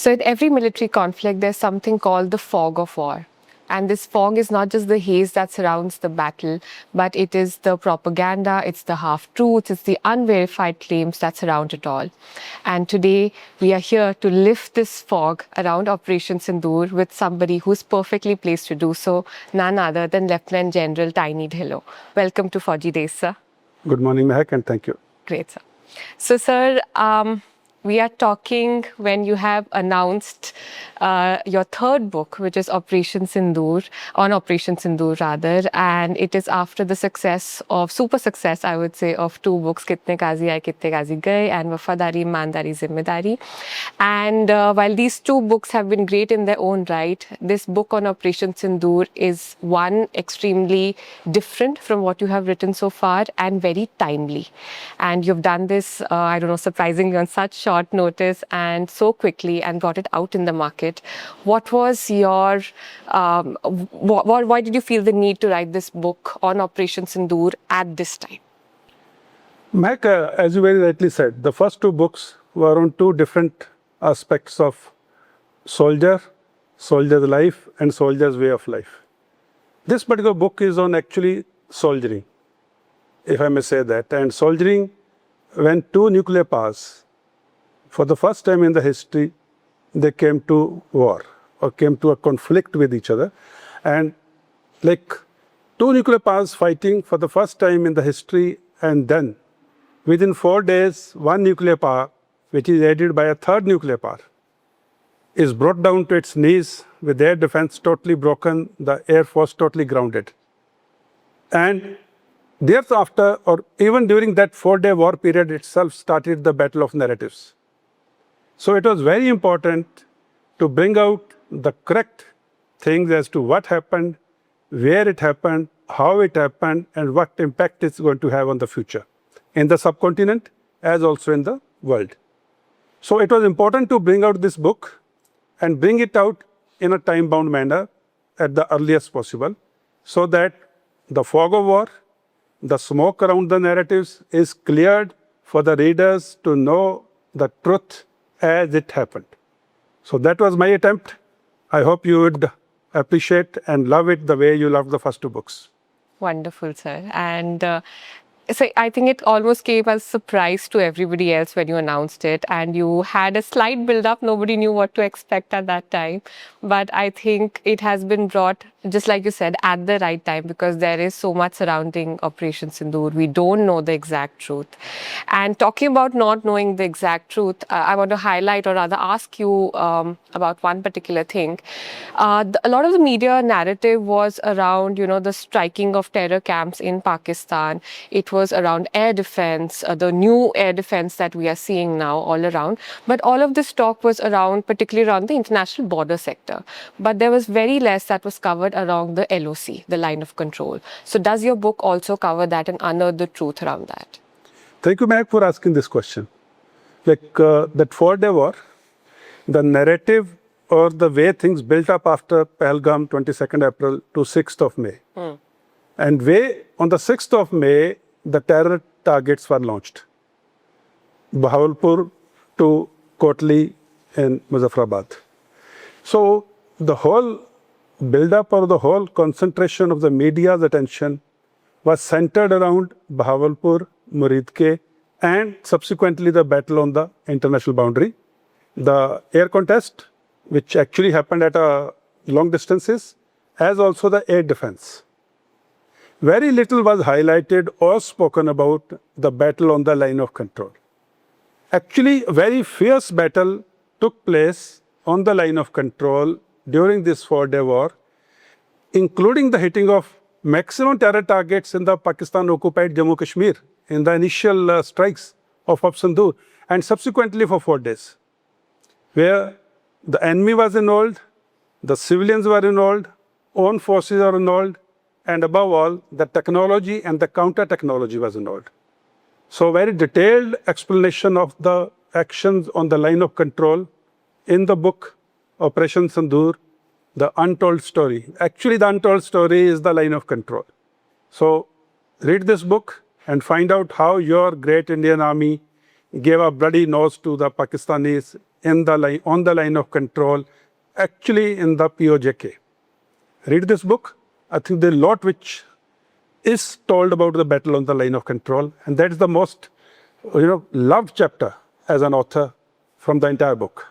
So in every military conflict, there's something called the fog of war. And this fog is not just the haze that surrounds the battle, but it is the propaganda, it's the half-truths, it's the unverified claims that surround it all. And today, we are here to lift this fog around Operation Sindoor with somebody who's perfectly placed to do so, none other than Lieutenant General Tiny Dhillon. Welcome to Fauji Days, sir. Good morning, Mehak, and thank you. Great, sir. So, sir, we are talking when you have announced your third book, which is Operation Sindoor, on Operation Sindoor rather, and it is after the success of, super success, I would say, of two books, Kitne Ghazi Aaye, Kitne Ghazi Gaye, and Wafadari, Imaandari, Zimmedari. And while these two books have been great in their own right, this book on Operation Sindoor is one extremely different from what you have written so far and very timely. And you've done this, I don't know, surprisingly on such short notice and so quickly and brought it out in the market. What was your, why did you feel the need to write this book on Operation Sindoor at this time? Mehak, as you very rightly said, the first two books were on two different aspects of soldier's life and soldier's way of life. This particular book is on actually soldiering, if I may say that. And soldiering, when two nuclear powers, for the first time in the history, they came to war or came to a conflict with each other. And like two nuclear powers fighting for the first time in the history, and then within 4 days, one nuclear power, which is aided by a third nuclear power, is brought down to its knees with air defense totally broken, the air force totally grounded. And thereafter, or even during that 4-day war period itself, started the battle of narratives. So it was very important to bring out the correct things as to what happened, where it happened, how it happened, and what impact it's going to have on the future in the subcontinent as also in the world. So it was important to bring out this book and bring it out in a time-bound manner at the earliest possible so that the fog of war, the smoke around the narratives is cleared for the readers to know the truth as it happened. So that was my attempt. I hope you would appreciate and love it the way you loved the first two books. Wonderful, sir. And so I think it almost came as a surprise to everybody else when you announced it, and you had a slight build-up. Nobody knew what to expect at that time. But I think it has been brought, just like you said, at the right time, because there is so much surrounding Operation Sindoor. We don't know the exact truth. And talking about not knowing the exact truth, I want to highlight or rather ask you about one particular thing. A lot of the media narrative was around, you know, the striking of terror camps in Pakistan. It was around air defense, the new air defense that we are seeing now all around. But all of this talk was around, particularly around the international border sector. But there was very less that was covered around the LOC, the line of control. So does your book also cover that and unearth the truth around that? Thank you, Mehak, for asking this question. Like that 4-day war, the narrative or the way things built up after Pahalgam, 22nd April to 6th of May. And on the 6th of May, the terror targets were launched. Bahawalpur to Kotli and Muzaffarabad. So the whole build-up or the whole concentration of the media's attention was centered around Bahawalpur, Muridke, and subsequently the battle on the international boundary. The air contest, which actually happened at long distances, as also the air defense. Very little was highlighted or spoken about the battle on the line of control. Actually, a very fierce battle took place on the line of control during this 4-day war, including the hitting of maximum terror targets in the Pakistan-occupied Jammu Kashmir in the initial strikes of Sindoor and subsequently for 4 days, where the enemy was involved, the civilians were involved, own forces are involved, and above all, the technology and the counter-technology was involved. So very detailed explanation of the actions on the line of control in the book Operation Sindoor, the untold story. Actually, the untold story is the line of control. So read this book and find out how your great Indian army gave a bloody nose to the Pakistanis in the on the line of control, actually in the POJK. Read this book. I think there's a lot which is told about the battle on the line of control, and that is the most loved chapter as an author from the entire book.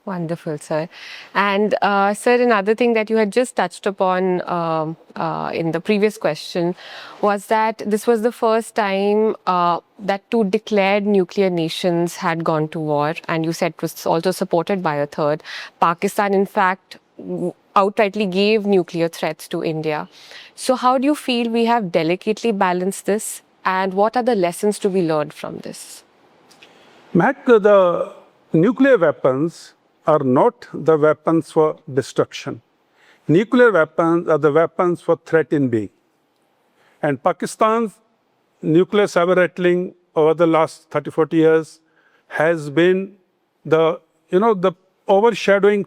Wonderful, sir. And sir, another thing that you had just touched upon in the previous question was that this was the first time that two declared nuclear nations had gone to war, and you said it was also supported by a third. Pakistan, in fact, outrightly gave nuclear threats to India. So how do you feel we have delicately balanced this, and what are the lessons to be learned from this? Mac, the nuclear weapons are not the weapons for destruction. Nuclear weapons are the weapons for threat in being. And Pakistan's nuclear saber rattling over the last 30, 40 years has been the overshadowing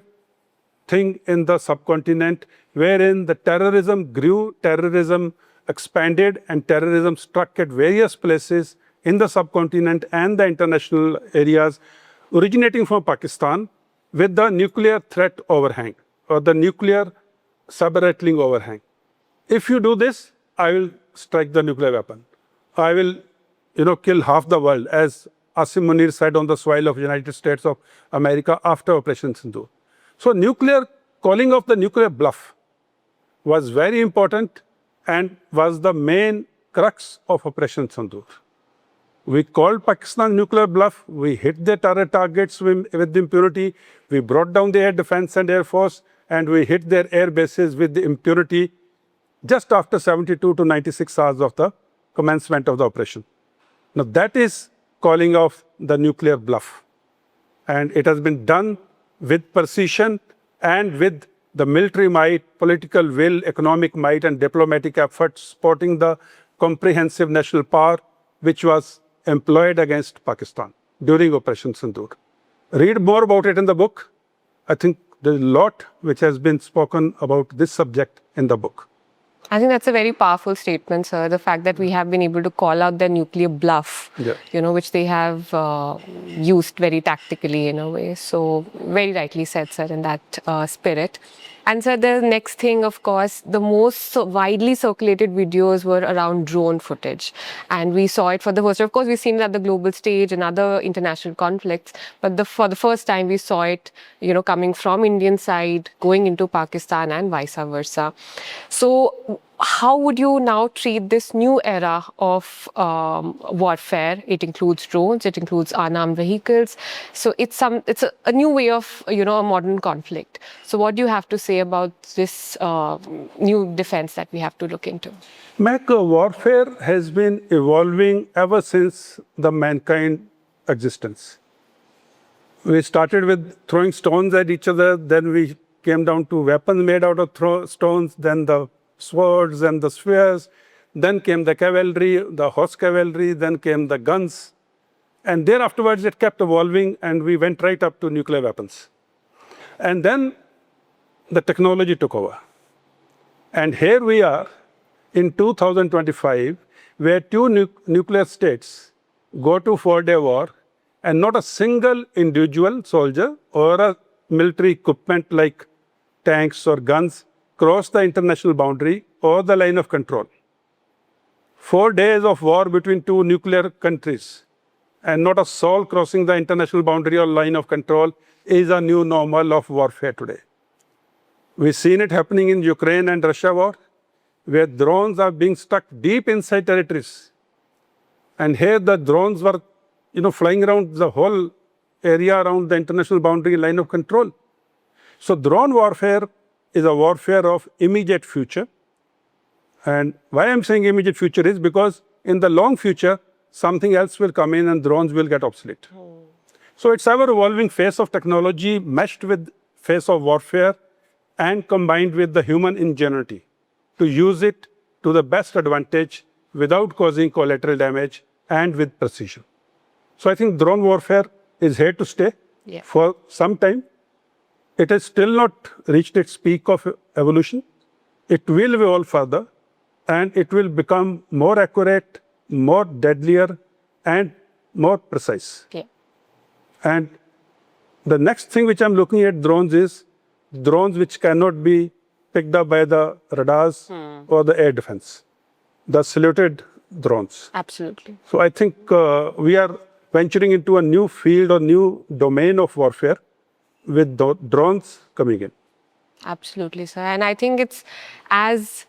thing in the subcontinent, wherein the terrorism grew, terrorism expanded, and terrorism struck at various places in the subcontinent and the international areas, originating from Pakistan, with the nuclear threat overhang or the nuclear saber rattling overhang. If you do this, I will strike the nuclear weapon. I will, kill half the world, as Asim Munir said on the soil of United States of America after Operation SINDOOR. So calling off the nuclear bluff was very important and was the main crux of Operation SINDOOR. We called Pakistan nuclear bluff. We hit the terror targets with impunity. We brought down the air defense and air force, and we hit their air bases with the impunity just after 72 to 96 hours of the commencement of the operation. Now that is calling off the nuclear bluff. And it has been done with precision and with the military might, political will, economic might, and diplomatic efforts supporting the comprehensive national power which was employed against Pakistan during Operation Sindoor. Read more about it in the book. I think there's a lot which has been spoken about this subject in the book. I think that's a very powerful statement, sir. The fact that we have been able to call out their nuclear bluff, which they have used very tactically in a way. So very rightly said, sir, in that spirit. And sir, the next thing, of course, the most widely circulated videos were around drone footage. And we saw it for the first time. Of course, we've seen it at the global stage and other international conflicts. But for the first time, we saw it, coming from Indian side, going into Pakistan and vice versa. So how would you now treat this new era of warfare? It includes drones, it includes unarmed vehicles. So it's a new way of a modern conflict. So what do you have to say about this new defense that we have to look into? Mac, warfare has been evolving ever since the mankind existence. We started with throwing stones at each other, then we came down to weapons made out of stones, then the swords and the spears, then came the cavalry, the horse cavalry, then came the guns. And there afterwards it kept evolving and we went right up to nuclear weapons. And then the technology took over. And here we are in 2025, where two nuclear states go to 4-day war and not a single individual soldier or a military equipment like tanks or guns cross the international boundary or the line of control. 4 days of war between two nuclear countries and not a soul crossing the international boundary or line of control is a new normal of warfare today. We've seen it happening in Ukraine and Russia war, where drones are being stuck deep inside territories. And here the drones were, flying around the whole area around the international boundary line of control. So drone warfare is a warfare of immediate future. And why I'm saying immediate future is because in the long future, something else will come in and drones will get obsolete. So it's ever evolving phase of technology meshed with phase of warfare and combined with the human ingenuity to use it to the best advantage without causing collateral damage and with precision. So I think drone warfare is here to stay for some time. It has still not reached its peak of evolution. It will evolve further and it will become more accurate, more deadlier, and more precise. And The next thing which I'm looking at drones is drones which cannot be picked up by the radars or the air defense, the saluted drones. Absolutely. So I think we are venturing into a new field or new domain of warfare with drones coming in. Absolutely, sir. And I think it's as,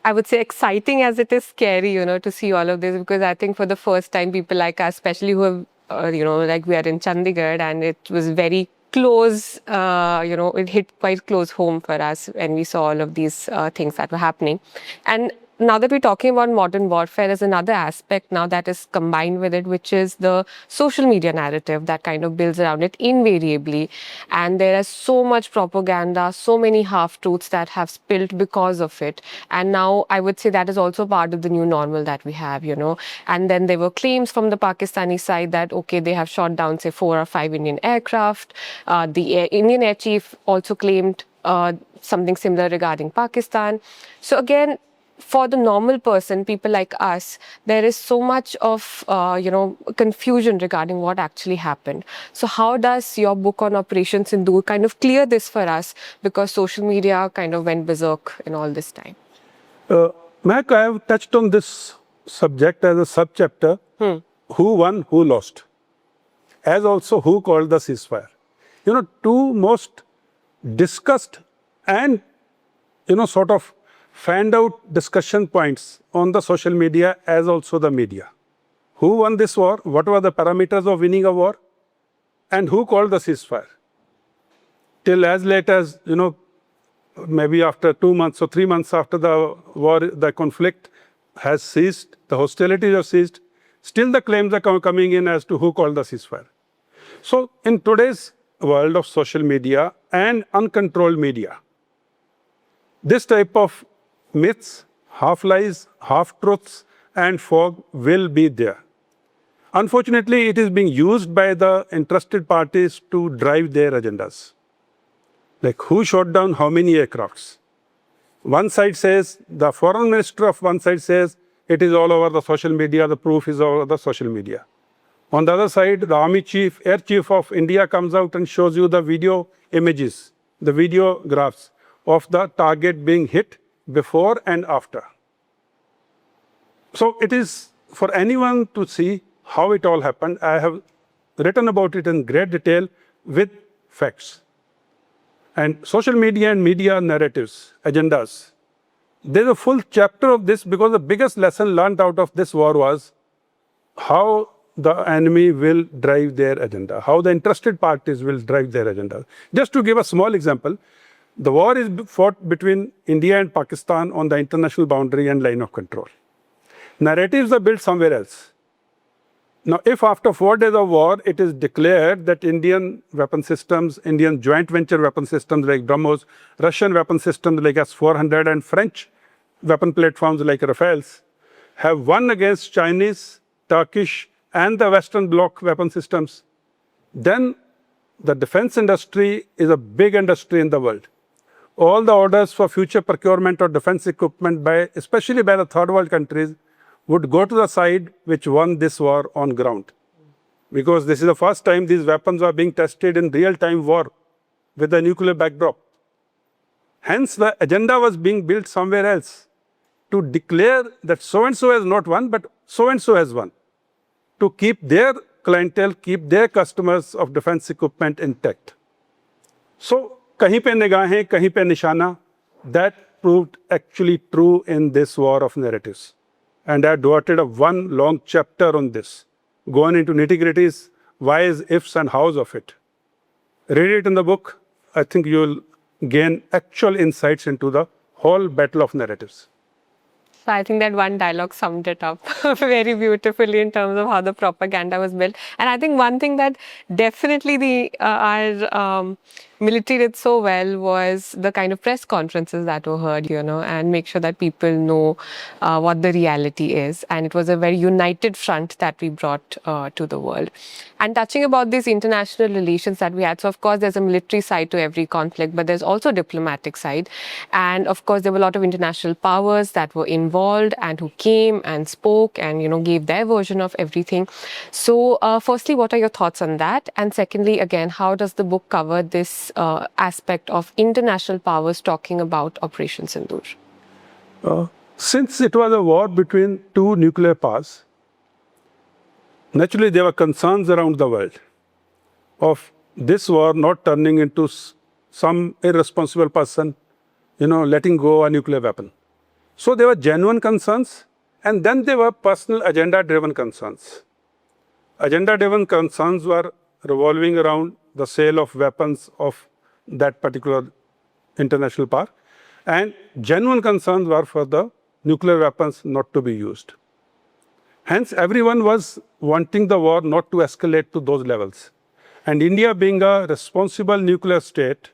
I would say, exciting as it is scary, to see all of this, because I think for the first time, people like us, especially who have, like we are in Chandigarh, and it was very close, it hit quite close home for us when we saw all of these things that were happening. And now that we're talking about modern warfare, there's another aspect now that is combined with it, which is the social media narrative that kind of builds around it invariably. And there is so much propaganda, so many half-truths that have spilled because of it. And now I would say that is also part of the new normal that we have, And then there were claims from the Pakistani side that, okay, they have shot down, say, 4 or 5 Indian aircraft. The Indian air chief also claimed something similar regarding Pakistan. So again, for the normal person, people like us, there is so much of, confusion regarding what actually happened. So how does your book on Operation Sindoor kind of clear this for us? Because social media kind of went berserk in all this time. Mac, I have touched on this subject as a subchapter, who won, who lost, as also who called the ceasefire. Two most discussed and, sort of fanned out discussion points on the social media as also the media. Who won this war? What were the parameters of winning a war? And who called the ceasefire? Till as late as, maybe after 2 months or 3 months after the war, the conflict has ceased, the hostilities have ceased, still the claims are coming in as to who called the ceasefire. So in today's world of social media and uncontrolled media, this type of myths, half-lies, half-truths, and fog will be there. Unfortunately, it is being used by the interested parties to drive their agendas. Like who shot down how many aircrafts? One side says, the foreign minister of one side says, it is all over the social media, the proof is all over the social media. On the other side, the army chief, air chief of India comes out and shows you the video images, the video graphs of the target being hit before and after. So it is for anyone to see how it all happened. I have written about it in great detail with facts. And social media and media narratives, agendas. There's a full chapter of this because the biggest lesson learned out of this war was how the enemy will drive their agenda, how the interested parties will drive their agenda. Just to give a small example, the war is fought between India and Pakistan on the international boundary and line of control. Narratives are built somewhere else. Now, if after 4 days of war, it is declared that Indian weapon systems, Indian joint venture weapon systems like BrahMos, Russian weapon systems like S-400 and French weapon platforms like Rafales have won against Chinese, Turkish and the Western Bloc weapon systems, then the defense industry is a big industry in the world. All the orders for future procurement of defense equipment, especially by the third world countries, would go to the side which won this war on ground. Because this is the first time these weapons are being tested in real-time war with a nuclear backdrop. Hence, the agenda was being built somewhere else to declare that so-and-so has not won, but so-and-so has won. To keep their clientele, keep their customers of defense equipment intact. So, kahin pe nigahein, kahin pe nishana, that proved actually true in this war of narratives. And I devoted one long chapter on this, going into nitty-gritties, whys, ifs, and hows of it. Read it in the book. I think you'll gain actual insights into the whole battle of narratives. So I think that one dialogue summed it up very beautifully in terms of how the propaganda was built. And I think one thing that definitely our military did so well was the kind of press conferences that were heard, and make sure that people know what the reality is. And it was a very united front that we brought to the world. And touching about these international relations that we had, so of course there's a military side to every conflict, but there's also a diplomatic side. And of course there were a lot of international powers that were involved involved and who came and spoke and, gave their version of everything. So, firstly, what are your thoughts on that? And secondly, again, how does the book cover this aspect of international powers talking about Operation Sindoor? Since it was a war between two nuclear powers, naturally there were concerns around the world of this war not turning into some irresponsible person, letting go a nuclear weapon. So there were genuine concerns, and then there were personal agenda-driven concerns. Agenda-driven concerns were revolving around the sale of weapons of that particular international power, and genuine concerns were for the nuclear weapons not to be used. Hence, everyone was wanting the war not to escalate to those levels. And India, being a responsible nuclear state,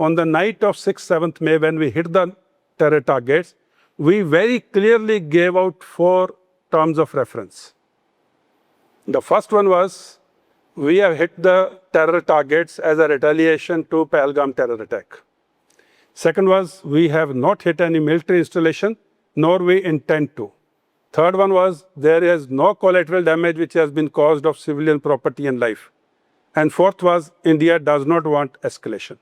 on the night of 6th, 7th May, when we hit the terror targets, we very clearly gave out 4 terms of reference. The first one was, we have hit the terror targets as a retaliation to Pahalgam terror attack. Second was, we have not hit any military installation, nor we intend to. Third one was, there is no collateral damage which has been caused of civilian property and life. And fourth was, India does not want escalation.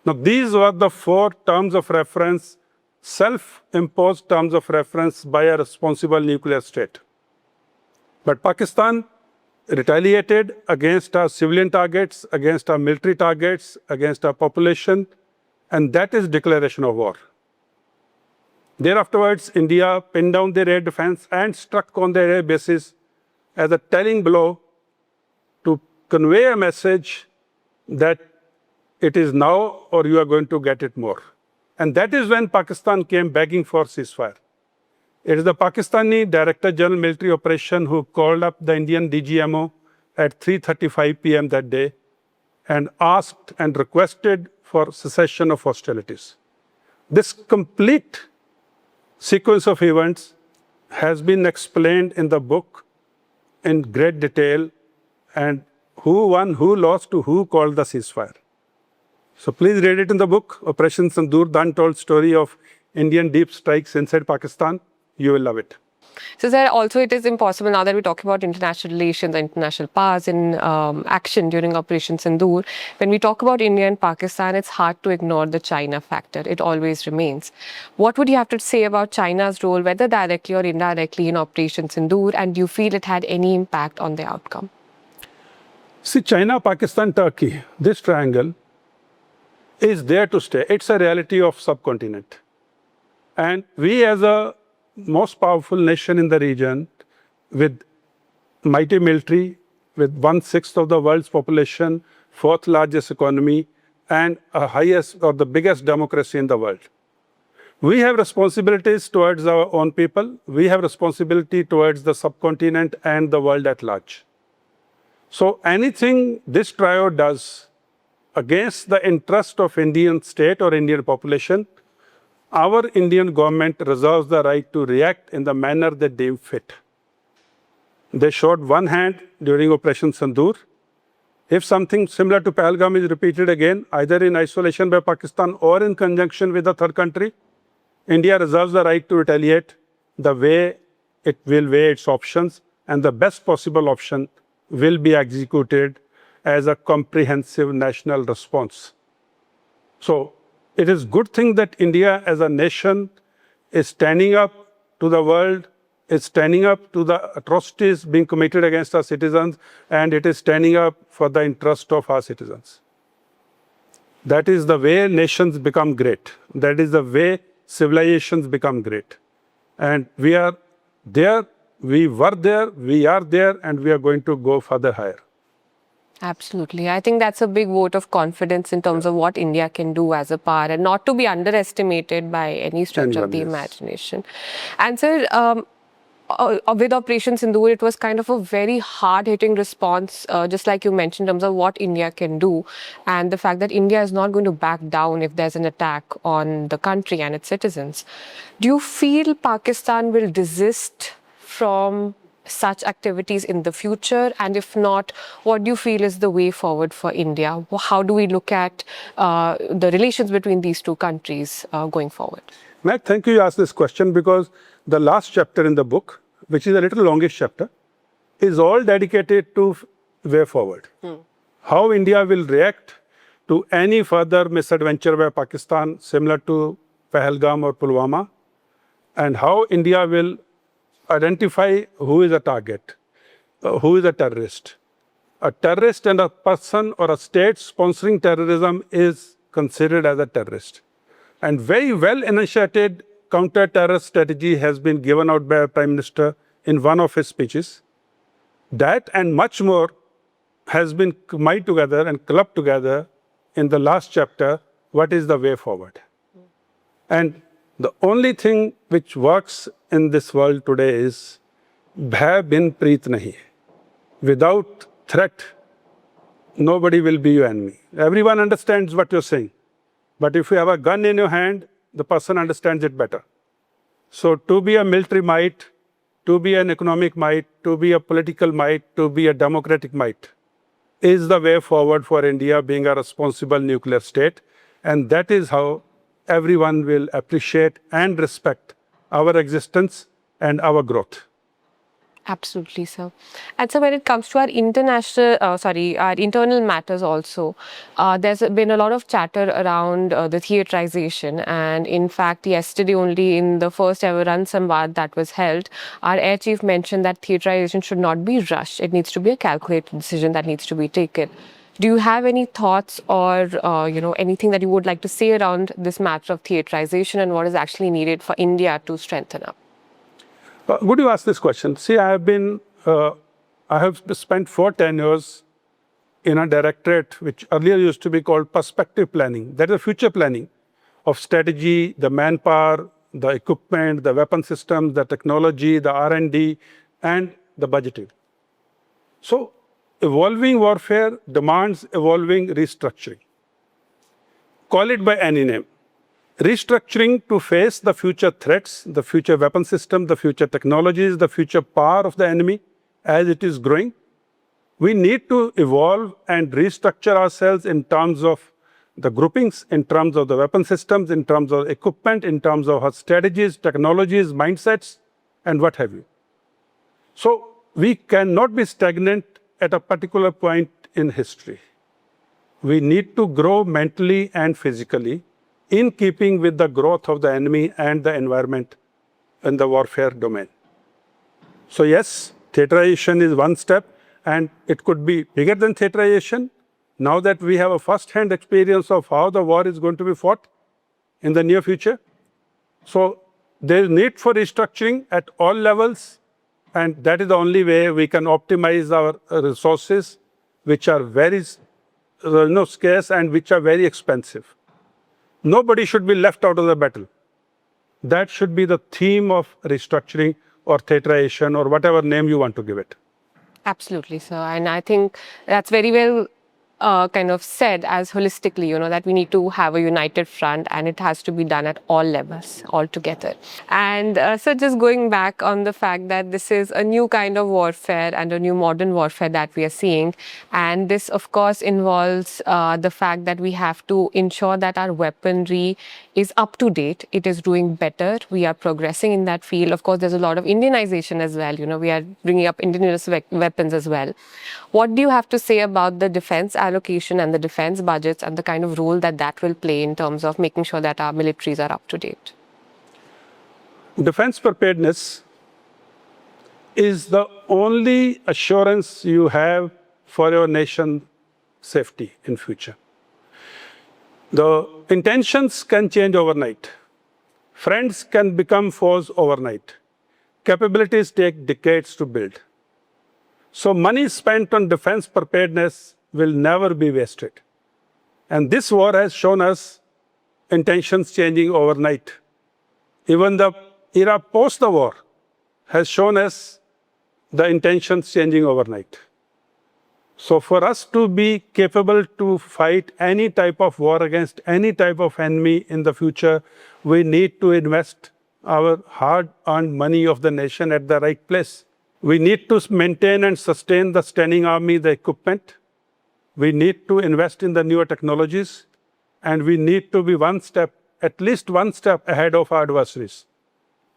Now, these were the 4 terms of reference, self-imposed terms of reference by a responsible nuclear state. But Pakistan retaliated against our civilian targets, against our military targets, against our population, and that is declaration of war. Thereafterwards, India pinned down their air defense and struck on their air bases as a telling blow to convey a message that it is now or you are going to get it more. And that is when Pakistan came begging for ceasefire. It is the Pakistani Director General Military Operation who called up the Indian DGMO at 3:35 p.m. that day and asked and requested for cessation of hostilities. This complete sequence of events has been explained in the book in great detail, and who won, who lost, to who called the ceasefire. So please read it in the book, Operation Sindoor, the untold story of Indian deep strikes inside Pakistan. You will love it. So, sir, also it is impossible, now that we're talking about international relations, international powers in action during Operation Sindoor, when we talk about India and Pakistan, it's hard to ignore the China factor. It always remains. What would you have to say about China's role, whether directly or indirectly, in Operation Sindoor, and do you feel it had any impact on the outcome? See, China, Pakistan, Turkey, this triangle is there to stay. It's a reality of subcontinent. And we, as a most powerful nation in the region, with mighty military, with 1/6 of the world's population, 4th largest economy, and a highest or the biggest democracy in the world. We have responsibilities towards our own people. We have responsibility towards the subcontinent and the world at large. So anything this trio does against the interest of Indian state or Indian population, our Indian government reserves the right to react in the manner they deem fit. They showed one hand during Operation Sindoor. If something similar to Pahalgam is repeated again, either in isolation by Pakistan or in conjunction with a third country, India reserves the right to retaliate the way it will weigh its options, and the best possible option will be executed as a comprehensive national response. So, it is a good thing that India as a nation is standing up to the world, is standing up to the atrocities being committed against our citizens, and it is standing up for the interest of our citizens. That is the way nations become great. That is the way civilizations become great. And we are there, we were there, we are there, and we are going to go further higher. Absolutely. I think that's a big vote of confidence in terms of what India can do as a power, and not to be underestimated by any stretch of the imagination. And sir, with Operation Sindoor, it was kind of a very hard-hitting response, just like you mentioned, in terms of what India can do, and the fact that India is not going to back down if there's an attack on the country and its citizens. Do you feel Pakistan will desist from such activities in the future? And if not, what do you feel is the way forward for India? How do we look at the relations between these two countries going forward? Matt, thank you asked this question because the last chapter in the book, which is a little longish chapter, is all dedicated to way forward. How India will react to any further misadventure by Pakistan similar to Pahalgam or Pulwama, and how India will identify who is a target, who is a terrorist. A terrorist and a person or a state sponsoring terrorism is considered as a terrorist. And very well initiated counter-terror strategy has been given out by a Prime Minister in one of his speeches. That and much more has been combined together and clubbed together in the last chapter, What is the Way Forward? And the only thing which works in this world today is Bhai bin preet nahi. Without threat, nobody will be your enemy. Everyone understands what you're saying. But if you have a gun in your hand, the person understands it better. So to be a military might, to be an economic might, to be a political might, to be a democratic might, is the way forward for India being a responsible nuclear state. And that is how everyone will appreciate and respect our existence and our growth. Absolutely, sir. And so when it comes to our our internal matters also, there's been a lot of chatter around the theaterization. And in fact, yesterday only in the first ever Run Samvad that was held, our Air Chief mentioned that theaterization should not be rushed. It needs to be a calculated decision that needs to be taken. Do you have any thoughts or anything that you would like to say around this matter of theaterization and what is actually needed for India to strengthen up? Good you ask this question. See, I have spent 4 tenures in a directorate which earlier used to be called perspective planning. That is future planning of strategy, the manpower, the equipment, the weapon systems, the technology, the R&D, and the budgeting. So, evolving warfare demands evolving restructuring. Call it by any name. Restructuring to face the future threats, the future weapon system, the future technologies, the future power of the enemy as it is growing. We need to evolve and restructure ourselves in terms of the groupings, in terms of the weapon systems, in terms of equipment, in terms of our strategies, technologies, mindsets, and what have you. So we cannot be stagnant at a particular point in history. We need to grow mentally and physically in keeping with the growth of the enemy and the environment in the warfare domain. So yes, theaterization is one step, and it could be bigger than theaterization. Now that we have a first-hand experience of how the war is going to be fought in the near future. So there is need for restructuring at all levels, and that is the only way we can optimize our resources, which are very scarce and which are very expensive. Nobody should be left out of the battle. That should be the theme of restructuring or theaterization or whatever name you want to give it. Absolutely, sir. And I think that's very well kind of said as holistically, that we need to have a united front and it has to be done at all levels, all together. And so just going back on the fact that this is a new kind of warfare and a new modern warfare that we are seeing. And this, of course, involves the fact that we have to ensure that our weaponry is up to date. It is doing better. We are progressing in that field. Of course, there's a lot of Indianization as well. We are bringing up indigenous weapons as well. What do you have to say about the defense allocation and the defense budgets and the kind of role that will play in terms of making sure that our militaries are up to date? Defense preparedness is the only assurance you have for your nation's safety in future. The intentions can change overnight. Friends can become foes overnight. Capabilities take decades to build. So money spent on defense preparedness will never be wasted. And this war has shown us intentions changing overnight. Even the era post the war has shown us the intentions changing overnight. So for us to be capable to fight any type of war against any type of enemy in the future, we need to invest our hard-earned money of the nation at the right place. We need to maintain and sustain the standing army, the equipment. We need to invest in the newer technologies. And we need to be one step at least one step ahead of our adversaries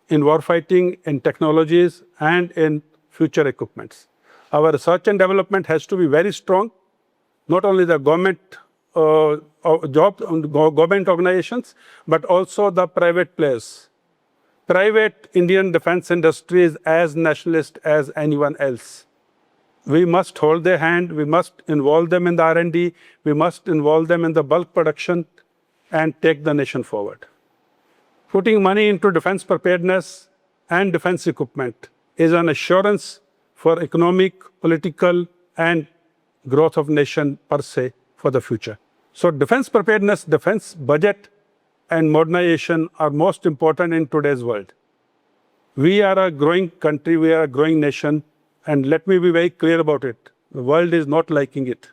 in warfighting, in technologies, and in future equipments. Our research and development has to be very strong, not only the government government organizations, but also the private players. Private Indian defense industry is as nationalist as anyone else. We must hold their hand, we must involve them in the R&D, we must involve them in the bulk production and take the nation forward. Putting money into defense preparedness and defense equipment is an assurance for economic, political, and growth of nation per se for the future. So defense preparedness, defense budget, and modernization are most important in today's world. We are a growing country, we are a growing nation, and let me be very clear about it. The world is not liking it.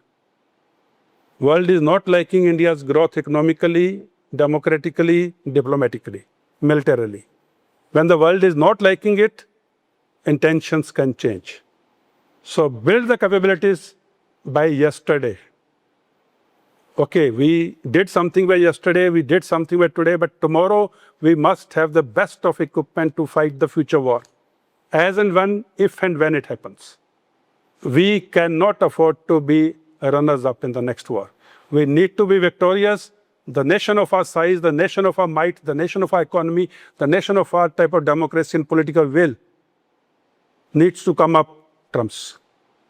World is not liking India's growth economically, democratically, diplomatically, militarily. When the world is not liking it, intentions can change. So build the capabilities by yesterday. Okay, we did something by yesterday, we did something by today, but tomorrow we must have the best of equipment to fight the future war. As and when, if and when it happens. We cannot afford to be runners-up in the next war. We need to be victorious. The nation of our size, the nation of our might, the nation of our economy, the nation of our type of democracy and political will needs to come up trumps.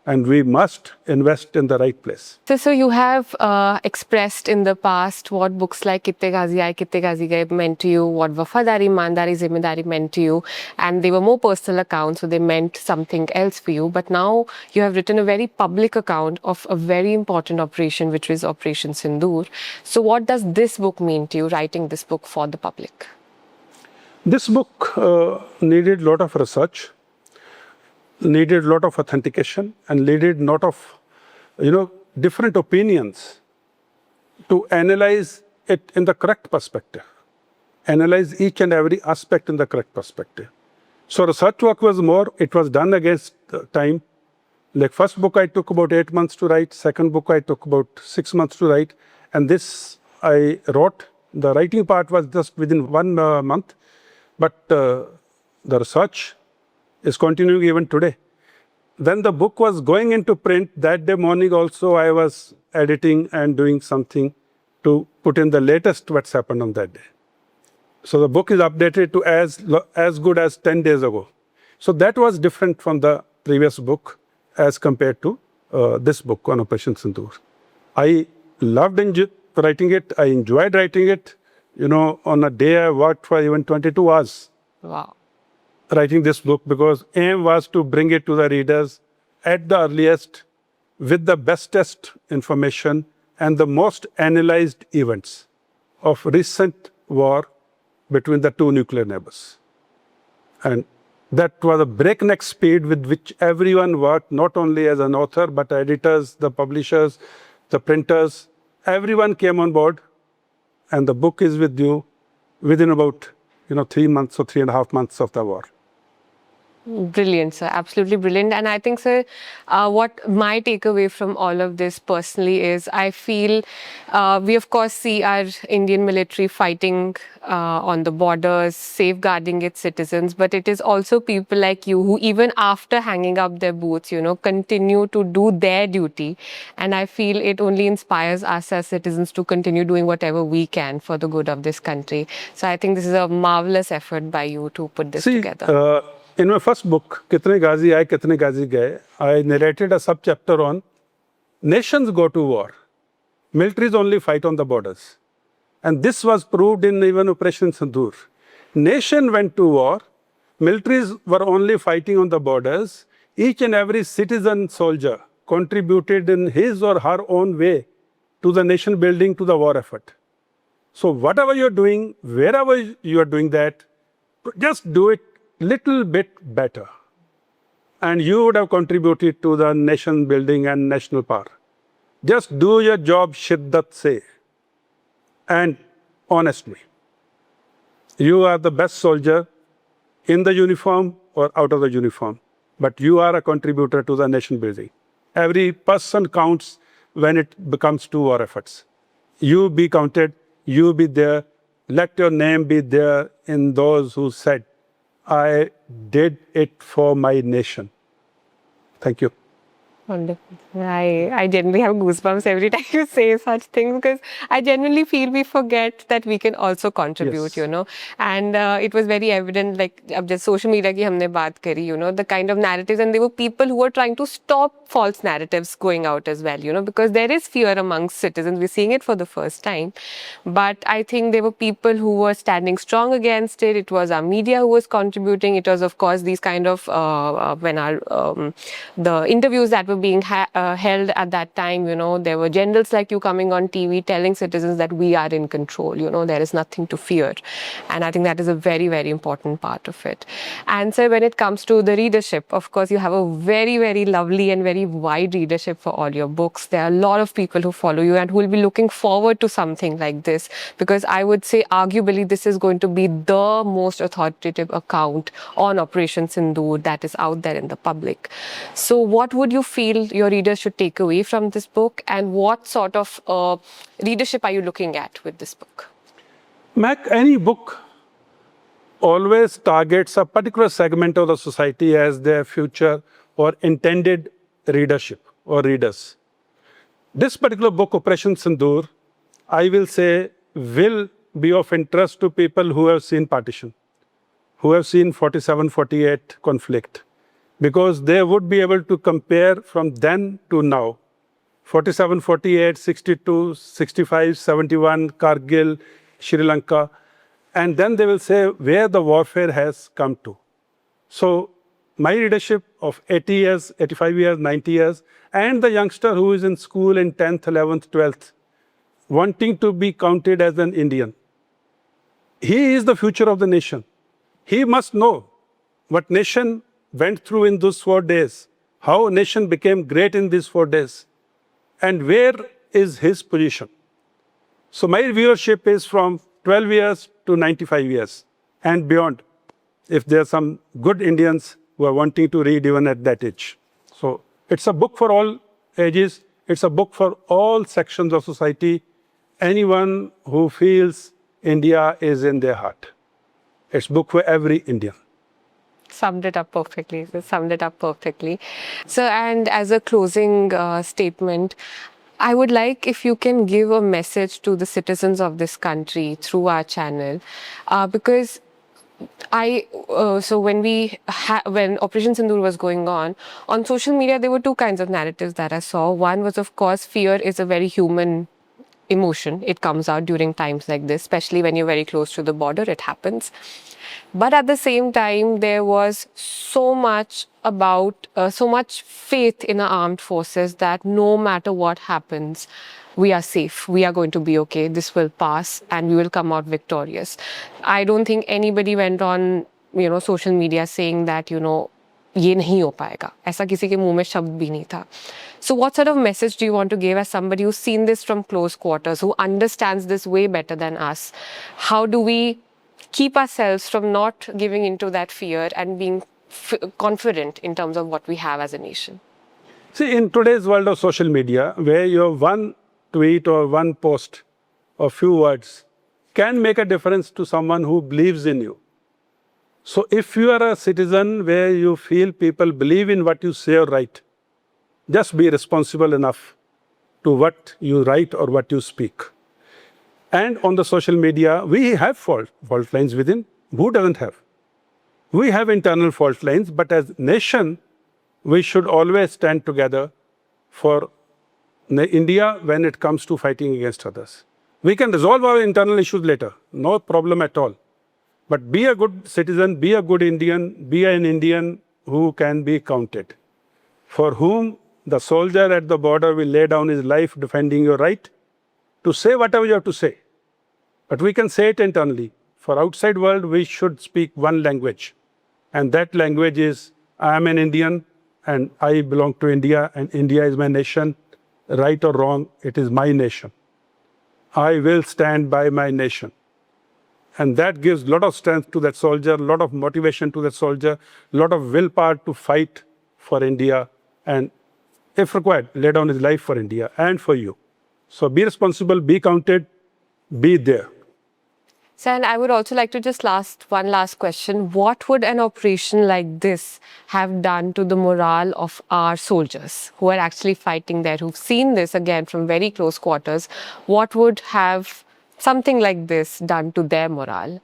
And we must invest in the right place. So you have expressed in the past what books like Kitne Ghazi Aaye, Kitne Ghazi Gaye meant to you, what Wafadari, Imaandari, Zimmedari meant to you, and they were more personal accounts, so they meant something else for you. But now you have written a very public account of a very important operation, which is Operation SINDOOR. So what does this book mean to you, writing this book for the public? This book needed a lot of research, needed a lot of authentication, and needed a lot of, different opinions to analyze it in the correct perspective. Analyze each and every aspect in the correct perspective. So research work was more, it was done against time. Like first book I took about 8 months to write, second book I took about 6 months to write, and this I wrote. The writing part was just within 1 month, but the research is continuing even today. When the book was going into print, that day morning also I was editing and doing something to put in the latest what's happened on that day. So the book is updated to as good as 10 days ago. So that was different from the previous book as compared to this book on Operation SINDOOR. I loved writing it, I enjoyed writing it. On a day I worked for even 22 hours. Wow. Writing this book, because aim was to bring it to the readers at the earliest with the bestest information and the most analyzed events of recent war between the two nuclear neighbors. And that was a breakneck speed with which everyone worked, not only as an author, but editors, the publishers, the printers, everyone came on board, and the book is with you within about 3 months or 3.5 months of the war. Brilliant, sir. Absolutely brilliant. And I think, sir, what my takeaway from all of this personally is, I feel we, of course, see our Indian military fighting on the borders, safeguarding its citizens, but it is also people like you who, even after hanging up their boots, continue to do their duty. And I feel it only inspires us as citizens to continue doing whatever we can for the good of this country. So I think this is a marvelous effort by you to put this together. In my first book, Kitne Ghazi Aaye, Kitne Ghazi Gaye, I narrated a subchapter on nations go to war. Militaries only fight on the borders. And this was proved in even Operation SINDOOR. Nation went to war. Militaries were only fighting on the borders. Each and every citizen soldier contributed in his or her own way to the nation building, to the war effort. So whatever you're doing, wherever you are doing that, just do it little bit better, and you would have contributed to the nation building and national power. Just do your job shiddat se and honestly. You are the best soldier in the uniform or out of the uniform, but you are a contributor to the nation building. Every person counts when it becomes to war efforts. You be counted, you be there, let your name be there in those who said, I did it for my nation. Thank you. Wonderful. I genuinely have goosebumps every time you say such things because I genuinely feel we forget that we can also contribute, Yes. you know. And it was very evident, like, अब जब social media की हमने बात करी, you know, the kind of narratives, and there were people who were trying to stop false narratives going out as well, you know, because there is fear amongst citizens. We're seeing it for the first time. But I think there were people who were standing strong against it. It was our media who was contributing. It was, of course, these kind of, when our, the interviews that were being held at that time, you know, there were generals like you coming on TV telling citizens that we are in control, you know, there is nothing to fear. And I think that is a very, very important part of it. And so when it comes to the readership, of course, you have a very, very lovely and very wide readership for all your books. There are a lot of people who follow you and who will be looking forward to something like this, because I would say arguably this is going to be the most authoritative account on Operation Sindoor that is out there in the public. So what would you feel your readers should take away from this book, and what sort of readership are you looking at with this book? Mac, any book always targets a particular segment of the society as their future or intended readership or readers. This particular book, Operation Sindoor, I will say will be of interest to people who have seen partition, who have seen 47-48 conflict, because they would be able to compare from then to now. 47, 48, 62, 65, 71, Kargil, Sri Lanka, and then they will say where the warfare has come to. So my readership of 80 years, 85 years, 90 years, and the youngster who is in school in 10th, 11th, 12th, wanting to be counted as an Indian. He is the future of the nation. He must know what nation went through in those 4 days, how a nation became great in these 4 days, and where is his position. So my viewership is from 12 years to 95 years and beyond, if there are some good Indians who are wanting to read even at that age. So it's a book for all ages. It's a book for all sections of society. Anyone who feels India is in their heart. It's a book for every Indian. Summed it up perfectly. Summed it up perfectly. So, and as a closing statement, I would like if you can give a message to the citizens of this country through our channel, because so when when Operation Sindoor was going on social media, there were two kinds of narratives that I saw. One was, of course, fear is a very human emotion. It comes out during times like this, especially when you're very close to the border, it happens. But at the same time, there was so much about, so much faith in our armed forces that no matter what happens, we are safe, we are going to be okay, this will pass and we will come out victorious. I don't think anybody went on, you know, social media saying that, you know, ये नहीं हो पाएगा. ऐसा किसी के मुंह में शब्द भी नहीं था. So what sort of message do you want to give as somebody who's seen this from close quarters, who understands this way better than us? How do we keep ourselves from not giving into that fear and being confident in terms of what we have as a nation? See, in today's world of social media, where your one tweet or one post or few words can make a difference to someone who believes in you. So if you are a citizen where you feel people believe in what you say or write, just be responsible enough to what you write or what you speak. And on the social media, we have fault lines within. Who doesn't have? We have internal fault lines, but as a nation, we should always stand together for India when it comes to fighting against others. We can resolve our internal issues later, no problem at all. But be a good citizen, be a good Indian, be an Indian who can be counted, for whom the soldier at the border will lay down his life defending your right to say whatever you have to say. But we can say it internally. For outside world, we should speak one language. And that language is, I am an Indian and I belong to India and India is my nation. Right or wrong, it is my nation. I will stand by my nation. And that gives a lot of strength to that soldier, a lot of motivation to that soldier, a lot of willpower to fight for India and, if required, lay down his life for India and for you. So be responsible, be counted, be there. So, and I would also like to just one last question. What would an operation like this have done to the morale of our soldiers who are actually fighting there, who've seen this again from very close quarters? What would have something like this done to their morale?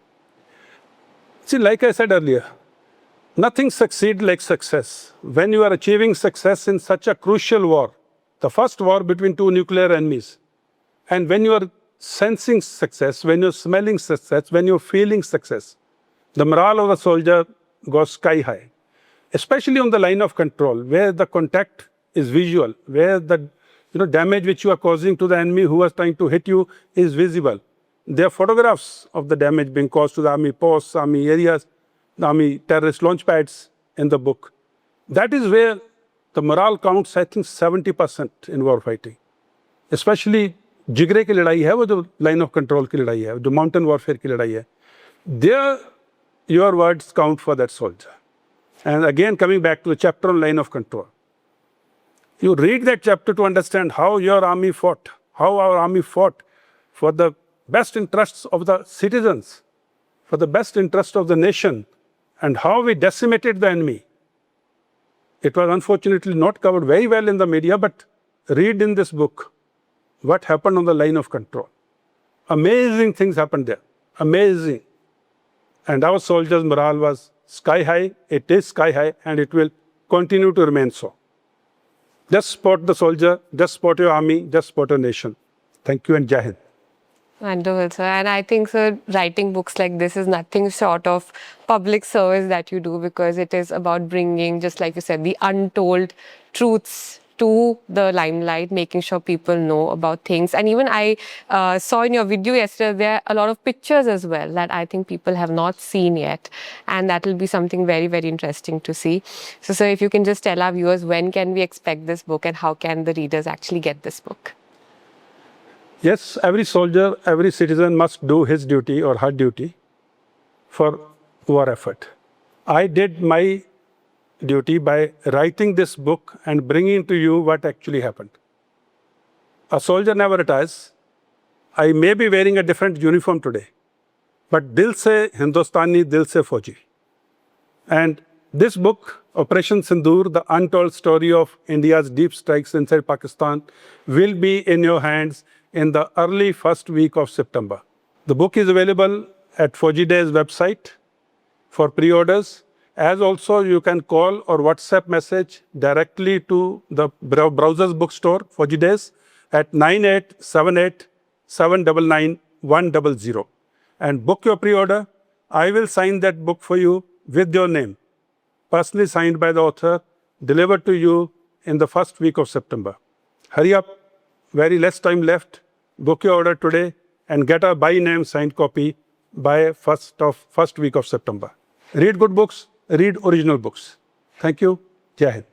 See, like I said earlier, nothing succeeds like success. When you are achieving success in such a crucial war, the first war between two nuclear enemies, and when you are sensing success, when you're smelling success, when you're feeling success, the morale of the soldier goes sky high. Especially on the line of control, where the contact is visual, where the damage which you are causing to the enemy who was trying to hit you is visible. There are photographs of the damage being caused to the army posts, army areas, the army terrorist launch pads in the book. That is where the morale counts, I think, 70% in war fighting. Especially जिगरे की लड़ाई है, वो जो line of control की लड़ाई है, जो mountain warfare की लड़ाई है, there your words count for that soldier. And again, coming back to the chapter on line of control, you read that chapter to understand how your army fought, how our army fought for the best interests of the citizens, for the best interest of the nation, and how we decimated the enemy. It was unfortunately not covered very well in the media, but read in this book what happened on the line of control. Amazing things happened there. Amazing. And our soldiers' morale was sky high. It is sky high, and it will continue to remain so. Just support the soldier, just support your army, just support your nation. Thank you and Jai Hind. Wonderful, sir. And I think, sir, writing books like this is nothing short of public service that you do, because it is about bringing, just like you said, the untold truths to the limelight, making sure people know about things. And even I saw in your video yesterday, there are a lot of pictures as well that I think people have not seen yet. And that will be something very, very interesting to see. So, sir, if you can just tell our viewers, when can we expect this book and how can the readers actually get this book? Yes, every soldier, every citizen must do his duty or her duty for war effort. I did my duty by writing this book and bringing to you what actually happened. A soldier never retires. I may be wearing a different uniform today, but dil se Hindustani, dil se Fauji. And this book, Operation Sindoor, the untold story of India's deep strikes inside Pakistan, will be in your hands in the early first week of September. The book is available at Fauji Days website for pre-orders. As also, you can call or WhatsApp message directly to the browser's bookstore, Fauji Days, at 9878-799-100 and book your pre-order. I will sign that book for you with your name, personally signed by the author, delivered to you in the first week of September. Hurry up, very less time left. Book your order today and get a by name signed copy by first week of September. Read good books, read original books. Thank you. Jai Hind.